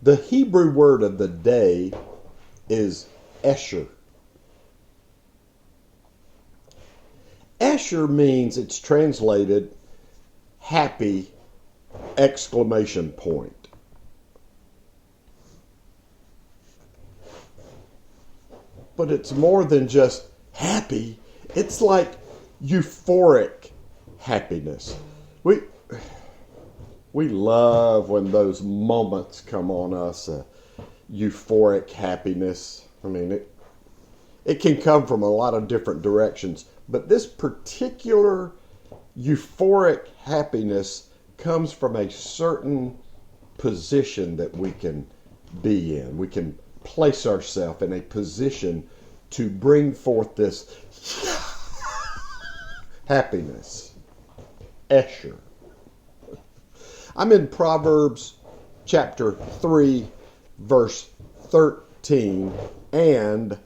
The Hebrew word of the day is esher. Esher means, it's translated happy, exclamation point. But it's more than just happy. It's like euphoric happiness. We love when those moments come on us, euphoric happiness. I mean, it can come from a lot of different directions, but this particular euphoric happiness comes from a certain position that we can be in. We can place ourselves in a position to bring forth this happiness. Esher. I'm in Proverbs chapter 3, verse 13, and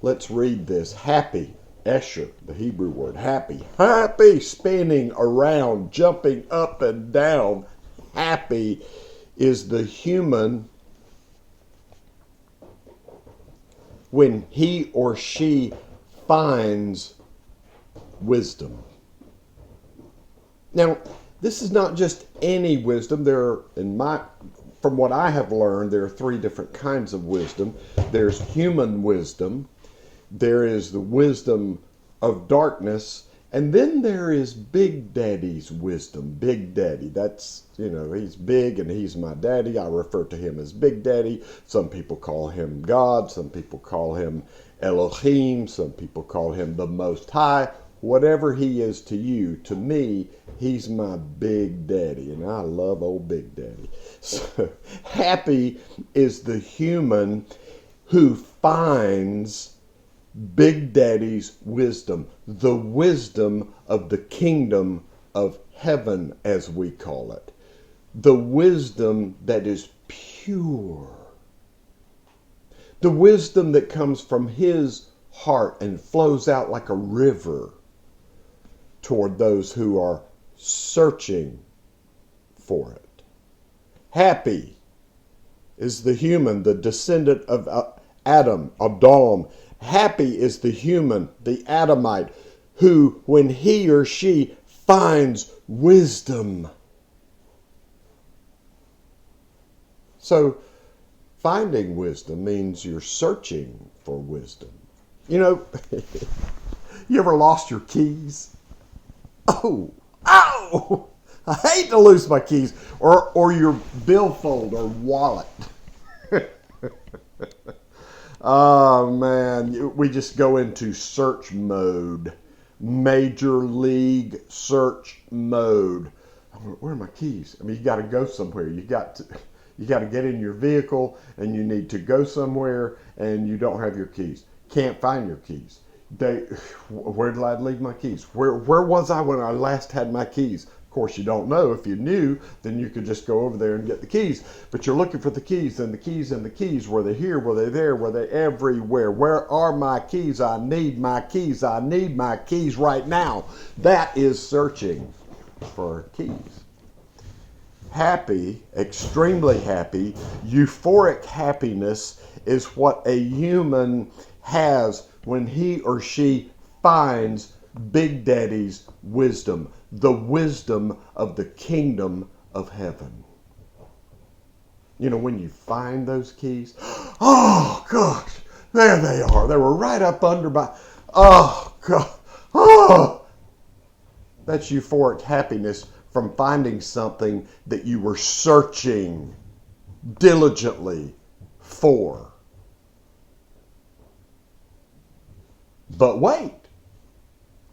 let's read this. Happy, esher, the Hebrew word, happy. Happy, spinning around, jumping up and down. Happy is the human when he or she finds wisdom. Now, this is not just any wisdom. From what I have learned, there are three different kinds of wisdom. There's human wisdom, there is the wisdom of darkness, and then there is Big Daddy's wisdom. Big Daddy, that's, he's big and he's my daddy. I refer to him as Big Daddy. Some people call him God. Some people call him Elohim. Some people call him the Most High. Whatever he is to you, to me, he's my Big Daddy, and I love old Big Daddy. So, happy is the human who finds Big Daddy's wisdom, the wisdom of the kingdom of heaven, as we call it. The wisdom that is pure. The wisdom that comes from his heart and flows out like a river toward those who are searching for it. Happy is the human, the descendant of Adam. Happy is the human, the Adamite, who, when he or she finds wisdom. So, finding wisdom means you're searching for wisdom. You ever lost your keys? Oh, I hate to lose my keys, or your billfold or wallet. Oh man, we just go into search mode, major league search mode. Where are my keys? I mean, you got to go somewhere. You got to get in your vehicle, and you need to go somewhere, and you don't have your keys. Can't find your keys. Where did I leave my keys? Where was I when I last had my keys? Of course, you don't know. If you knew, then you could just go over there and get the keys. But you're looking for the keys, and the keys and the keys. Were they here? Were they there? Were they everywhere? Where are my keys? I need my keys. I need my keys right now. That is searching for keys. Happy, extremely happy, euphoric happiness is what a human has when he or she finds Big Daddy's wisdom, the wisdom of the kingdom of heaven. When you find those keys, oh gosh, there they are. They were right up under my, oh God, oh. That's euphoric happiness from finding something that you were searching diligently for. But wait,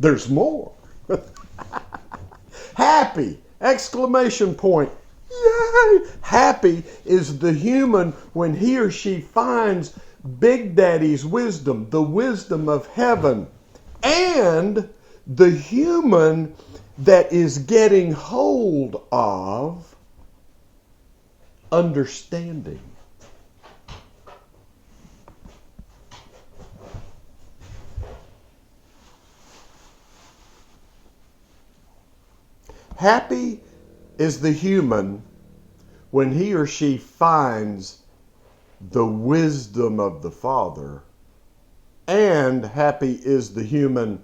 there's more. Happy, exclamation point. Yay! Happy is the human when he or she finds Big Daddy's wisdom, the wisdom of heaven, and the human that is getting hold of understanding. Happy is the human when he or she finds the wisdom of the Father, and happy is the human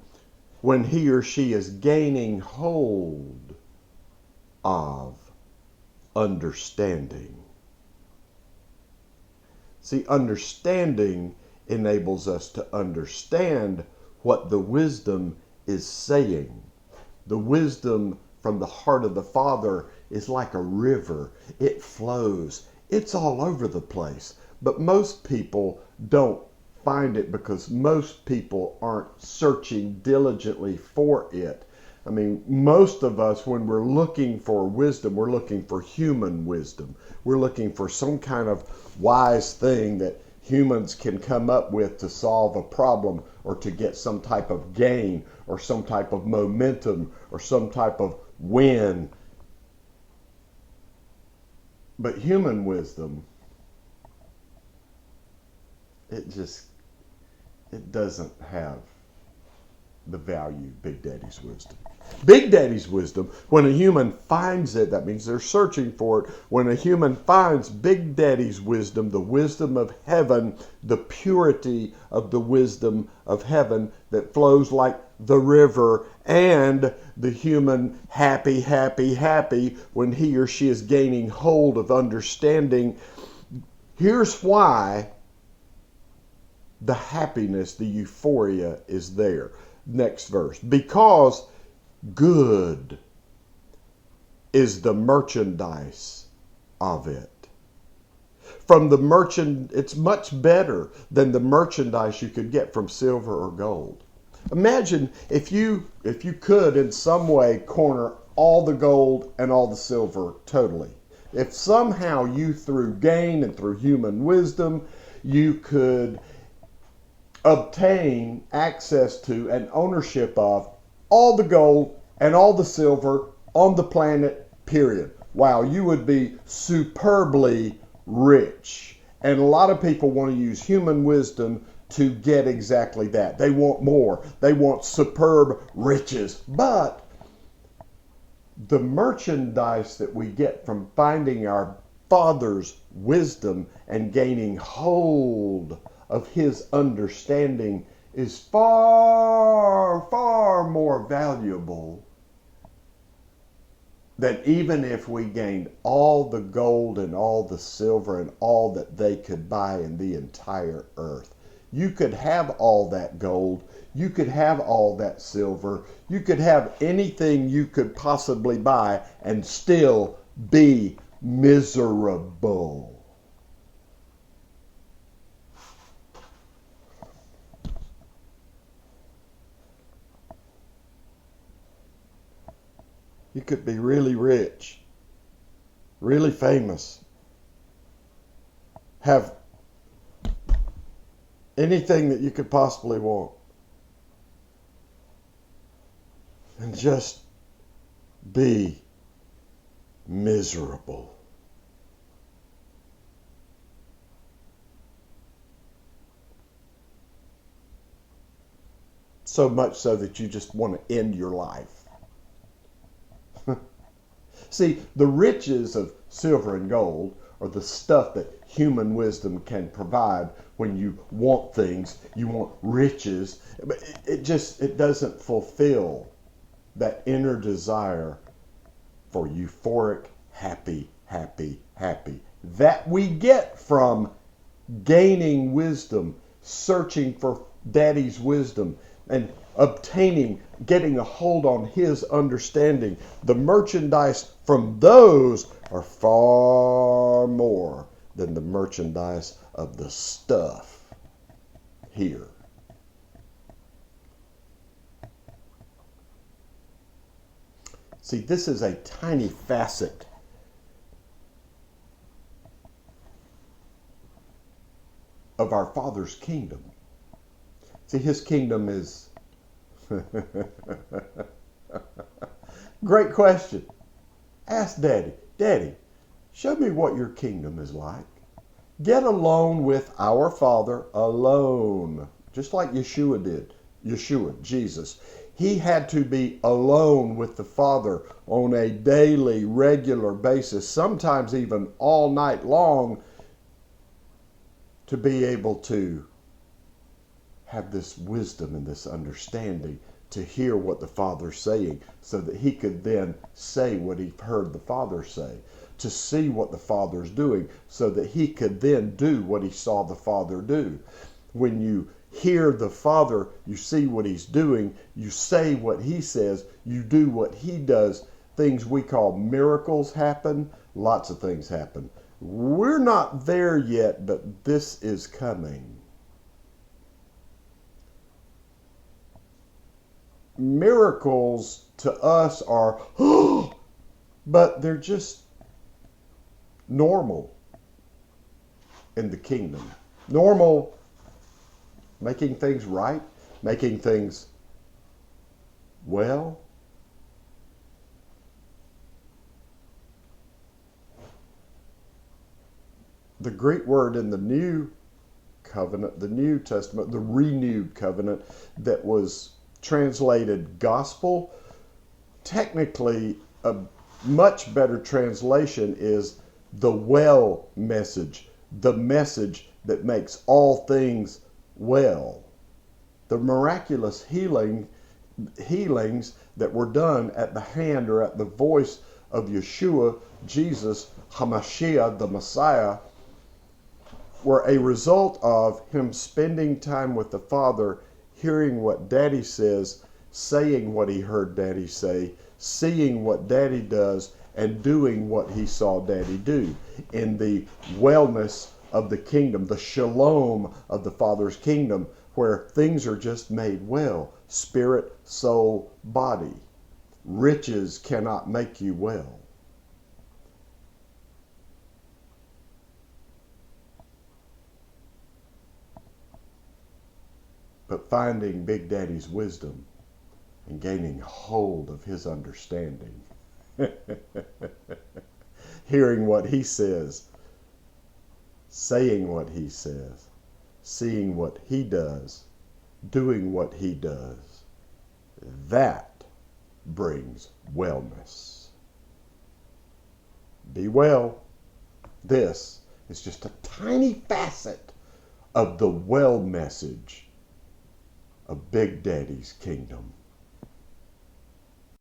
when he or she is gaining hold of understanding. See, understanding enables us to understand what the wisdom is saying. The wisdom from the heart of the Father is like a river. It flows. It's all over the place. But most people don't find it because most people aren't searching diligently for it. I mean, most of us, when we're looking for wisdom, we're looking for human wisdom. We're looking for some kind of wise thing that humans can come up with to solve a problem or to get some type of gain or some type of momentum or some type of win. But human wisdom, it doesn't have the value Big Daddy's wisdom. Big Daddy's wisdom, when a human finds it, that means they're searching for it. When a human finds Big Daddy's wisdom, the wisdom of heaven, the purity of the wisdom of heaven that flows like the river, and the human happy when he or she is gaining hold of understanding. Here's why the happiness, the euphoria is there. Next verse. Because good is the merchandise of it. From the it's much better than the merchandise you could get from silver or gold. Imagine if you could in some way corner all the gold and all the silver totally. If somehow you, through gain and through human wisdom, you could obtain access to and ownership of all the gold and all the silver on the planet, period. Wow, you would be superbly rich. And a lot of people want to use human wisdom to get exactly that. They want more. They want superb riches. But the merchandise that we get from finding our Father's wisdom and gaining hold of his understanding is far, far more valuable than even if we gained all the gold and all the silver and all that they could buy in the entire earth. You could have all that gold. You could have all that silver. You could have anything you could possibly buy and still be miserable. You could be really rich, really famous, have anything that you could possibly want, and just be miserable. So much so that you just want to end your life. See, the riches of silver and gold are the stuff that human wisdom can provide when you want things, you want riches. But it doesn't fulfill that inner desire for euphoric, happy that we get from gaining wisdom, searching for Daddy's wisdom, and getting a hold on his understanding. The merchandise from those are far more than the merchandise of the stuff here. See, this is a tiny facet of our Father's kingdom. See, his kingdom is... Great question. Ask Daddy. Daddy, show me what your kingdom is like. Get alone with our Father alone. Just like Yeshua did. Jesus. He had to be alone with the Father on a daily, regular basis, sometimes even all night long, to be able to have this wisdom and this understanding to hear what the Father's saying so that he could then say what he heard the Father say, to see what the Father's doing so that he could then do what he saw the Father do. When you hear the Father, you see what he's doing, you say what he says, you do what he does. Things we call miracles happen. Lots of things happen. We're not there yet, but this is coming. Miracles to us are, but they're just normal in the kingdom. Normal, making things right, making things well. The Greek word in the New Covenant, the New Testament, the renewed covenant that was translated gospel, technically a much better translation is the well message, the message that makes all things well. The miraculous healings that were done at the hand or at the voice of Yeshua, Jesus, Hamashiach, the Messiah, were a result of him spending time with the Father, hearing what Daddy says, saying what he heard Daddy say, seeing what Daddy does, and doing what he saw Daddy do. In the wellness of the kingdom, the shalom of the Father's kingdom, where things are just made well. Spirit, soul, body. Riches cannot make you well. But finding Big Daddy's wisdom and gaining hold of his understanding. Hearing what he says, saying what he says, seeing what he does, doing what he does. That brings wellness. Be well. This is just a tiny facet of the well message of Big Daddy's kingdom.